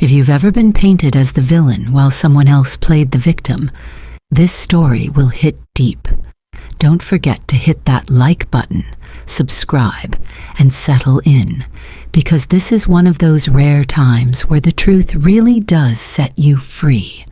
If you've ever been painted as the villain while someone else played the victim, this story will hit deep. Don't forget to hit that like button, subscribe, and settle in, because this is one of those rare times where the truth really does set you free.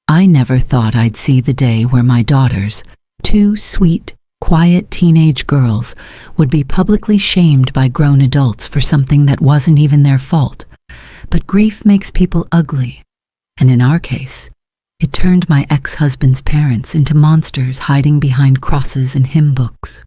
I never thought I'd see the day where my daughters, two sweet, quiet teenage girls, would be publicly shamed by grown adults for something that wasn't even their fault. But grief makes people ugly, and in our case, it turned my ex-husband's parents into monsters hiding behind crosses and hymn books.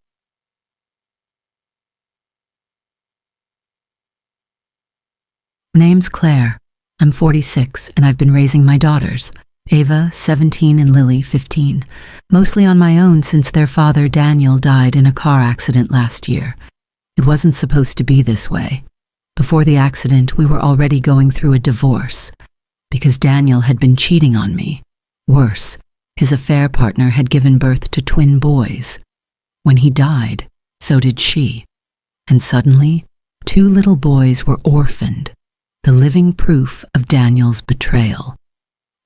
Name's Claire. I'm 46, and I've been raising my daughters, Ava, 17, and Lily, 15, mostly on my own since their father, Daniel, died in a car accident last year. It wasn't supposed to be this way. Before the accident, we were already going through a divorce, because Daniel had been cheating on me. Worse, his affair partner had given birth to twin boys. When he died, so did she. And suddenly, 2 little boys were orphaned, the living proof of Daniel's betrayal.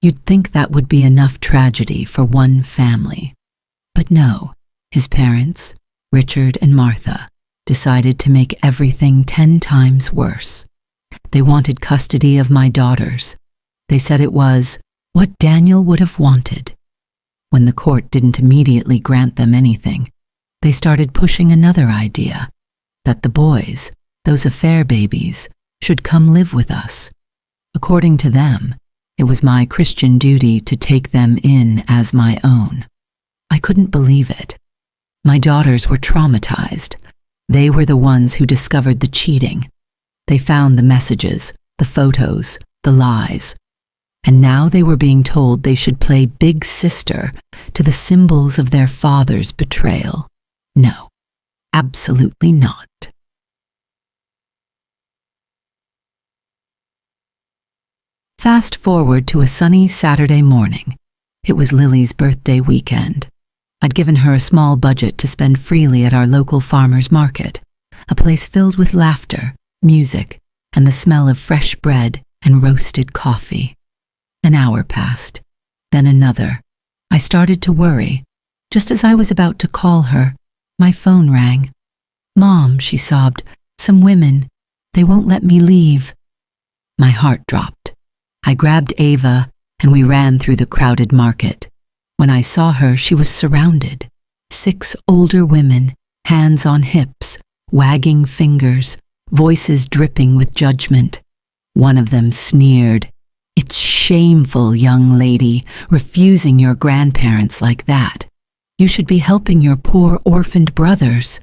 You'd think that would be enough tragedy for one family. But no, his parents, Richard and Martha, decided to make everything 10 times worse. They wanted custody of my daughters. They said it was what Daniel would have wanted. When the court didn't immediately grant them anything, they started pushing another idea, that the boys, those affair babies, should come live with us. According to them, it was my Christian duty to take them in as my own. I couldn't believe it. My daughters were traumatized. They were the ones who discovered the cheating. They found the messages, the photos, the lies. And now they were being told they should play big sister to the symbols of their father's betrayal. No, absolutely not. Fast forward to a sunny Saturday morning. It was Lily's birthday weekend. I'd given her a small budget to spend freely at our local farmer's market, a place filled with laughter, music, and the smell of fresh bread and roasted coffee. An hour passed, then another. I started to worry. Just as I was about to call her, my phone rang. "Mom," she sobbed, "some women. They won't let me leave." My heart dropped. I grabbed Ava, and we ran through the crowded market. When I saw her, she was surrounded. 6 older women, hands on hips, wagging fingers, voices dripping with judgment. One of them sneered, "It's shameful, young lady, refusing your grandparents like that. You should be helping your poor orphaned brothers."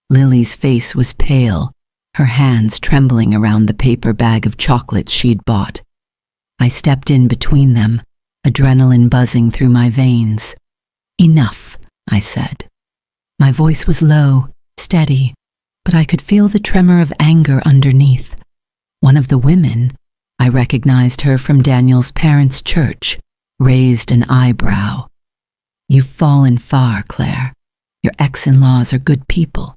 Lily's face was pale, her hands trembling around the paper bag of chocolates she'd bought. I stepped in between them, adrenaline buzzing through my veins. "Enough," I said. My voice was low, steady, but I could feel the tremor of anger underneath. One of the women, I recognized her from Daniel's parents' church, raised an eyebrow. "You've fallen far, Claire. Your ex-in-laws are good people.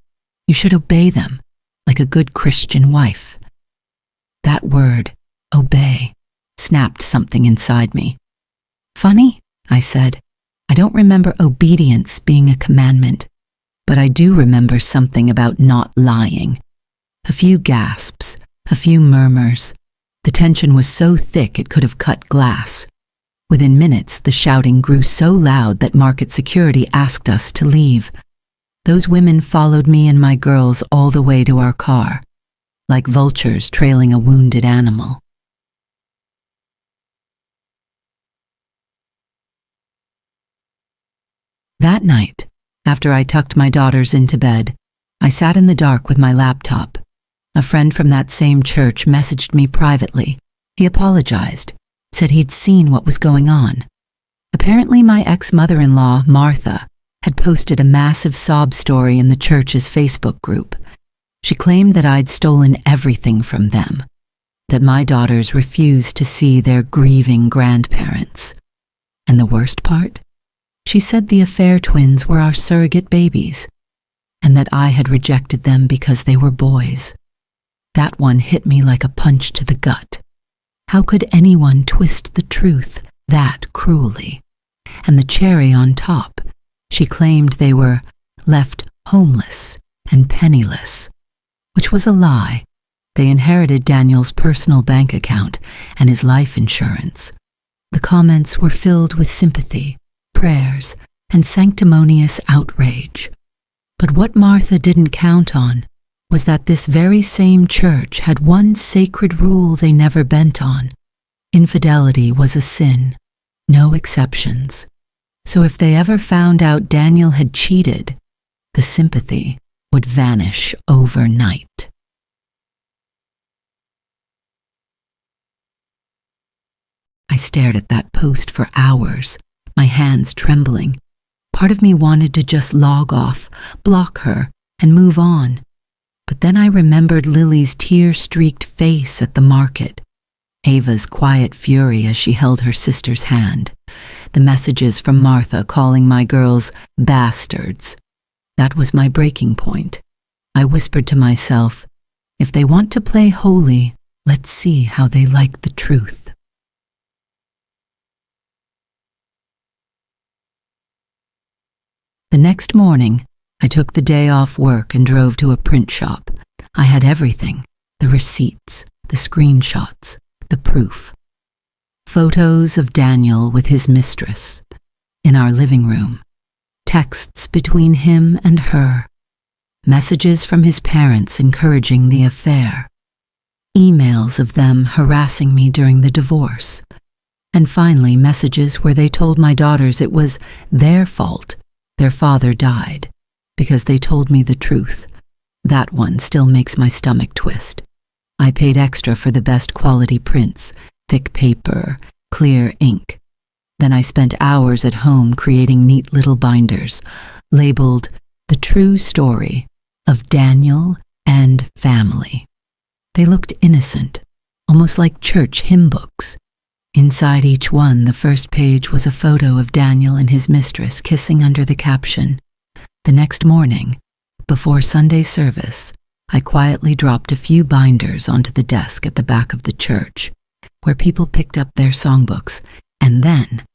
You should obey them, like a good Christian wife." That word, obey, snapped something inside me. "Funny," I said. "I don't remember obedience being a commandment, but I do remember something about not lying." A few gasps, a few murmurs. The tension was so thick it could have cut glass. Within minutes, the shouting grew so loud that market security asked us to leave. Those women followed me and my girls all the way to our car, like vultures trailing a wounded animal. That night, after I tucked my daughters into bed, I sat in the dark with my laptop. A friend from that same church messaged me privately. He apologized, said he'd seen what was going on. Apparently my ex-mother-in-law, Martha, had posted a massive sob story in the church's Facebook group. She claimed that I'd stolen everything from them, that my daughters refused to see their grieving grandparents. And the worst part? She said the affair twins were our surrogate babies. and that I had rejected them because they were boys. That one hit me like a punch to the gut. How could anyone twist the truth that cruelly? And the cherry on top, she claimed they were left homeless and penniless, which was a lie. They inherited Daniel's personal bank account and his life insurance. The comments were filled with sympathy, prayers, and sanctimonious outrage. But what Martha didn't count on was that this very same church had one sacred rule they never bent on. Infidelity was a sin, no exceptions. So if they ever found out Daniel had cheated, the sympathy would vanish overnight. I stared at that post for hours, my hands trembling. Part of me wanted to just log off, block her, and move on. But then I remembered Lily's tear-streaked face at the market, Ava's quiet fury as she held her sister's hand, the messages from Martha calling my girls bastards. That was my breaking point. I whispered to myself, if they want to play holy, let's see how they like the truth. The next morning, I took the day off work and drove to a print shop. I had everything, the receipts, the screenshots, the proof. Photos of Daniel with his mistress in our living room, texts between him and her, messages from his parents encouraging the affair, emails of them harassing me during the divorce, and finally messages where they told my daughters it was their fault their father died because they told me the truth. That one still makes my stomach twist. I paid extra for the best quality prints, thick paper, clear ink. Then I spent hours at home creating neat little binders, labeled The True Story of Daniel and Family. They looked innocent, almost like church hymn books. Inside each one, the first page was a photo of Daniel and his mistress kissing under the caption. The next morning, before Sunday service, I quietly dropped a few binders onto the desk at the back of the church, where people picked up their songbooks, and then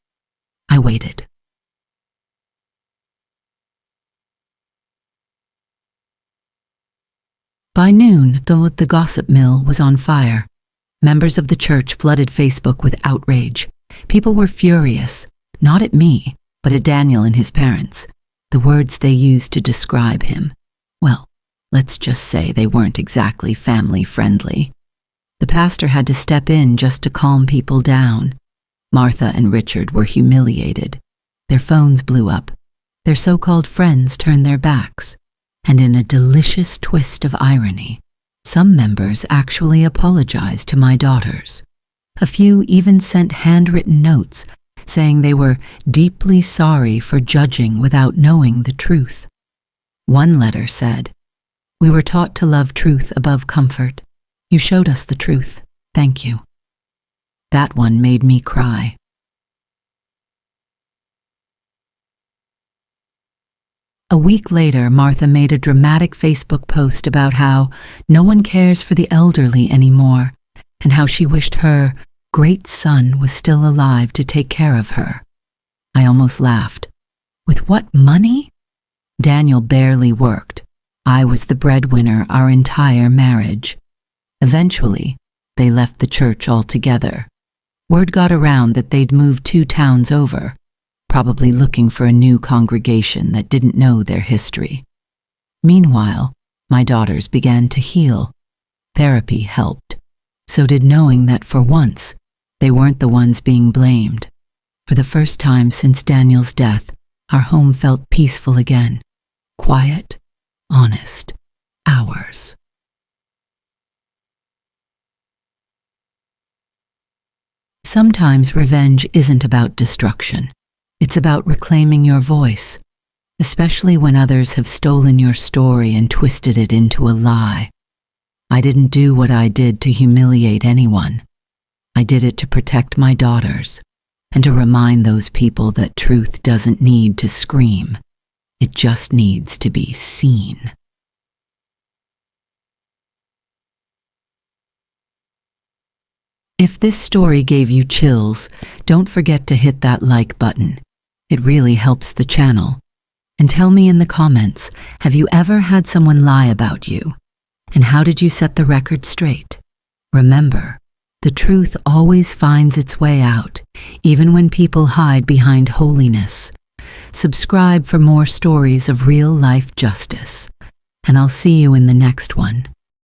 I waited. By noon, the gossip mill was on fire. Members of the church flooded Facebook with outrage. People were furious, not at me, but at Daniel and his parents. The words they used to describe him, well, let's just say they weren't exactly family-friendly. The pastor had to step in just to calm people down. Martha and Richard were humiliated. Their phones blew up. Their so-called friends turned their backs. And in a delicious twist of irony, some members actually apologized to my daughters. A few even sent handwritten notes saying they were deeply sorry for judging without knowing the truth. One letter said, "We were taught to love truth above comfort. You showed us the truth. Thank you." That one made me cry. A week later, Martha made a dramatic Facebook post about how no one cares for the elderly anymore and how she wished her great son was still alive to take care of her. I almost laughed. With what money? Daniel barely worked. I was the breadwinner our entire marriage. Eventually, they left the church altogether. Word got around that they'd moved 2 towns over, probably looking for a new congregation that didn't know their history. Meanwhile, my daughters began to heal. Therapy helped. So did knowing that for once, they weren't the ones being blamed. For the first time since Daniel's death, our home felt peaceful again. Quiet, honest, ours. Sometimes revenge isn't about destruction. It's about reclaiming your voice, especially when others have stolen your story and twisted it into a lie. I didn't do what I did to humiliate anyone. I did it to protect my daughters and to remind those people that truth doesn't need to scream. It just needs to be seen. If this story gave you chills, don't forget to hit that like button. It really helps the channel. And tell me in the comments, have you ever had someone lie about you? And how did you set the record straight? Remember, the truth always finds its way out, even when people hide behind holiness. Subscribe for more stories of real-life justice, and I'll see you in the next one.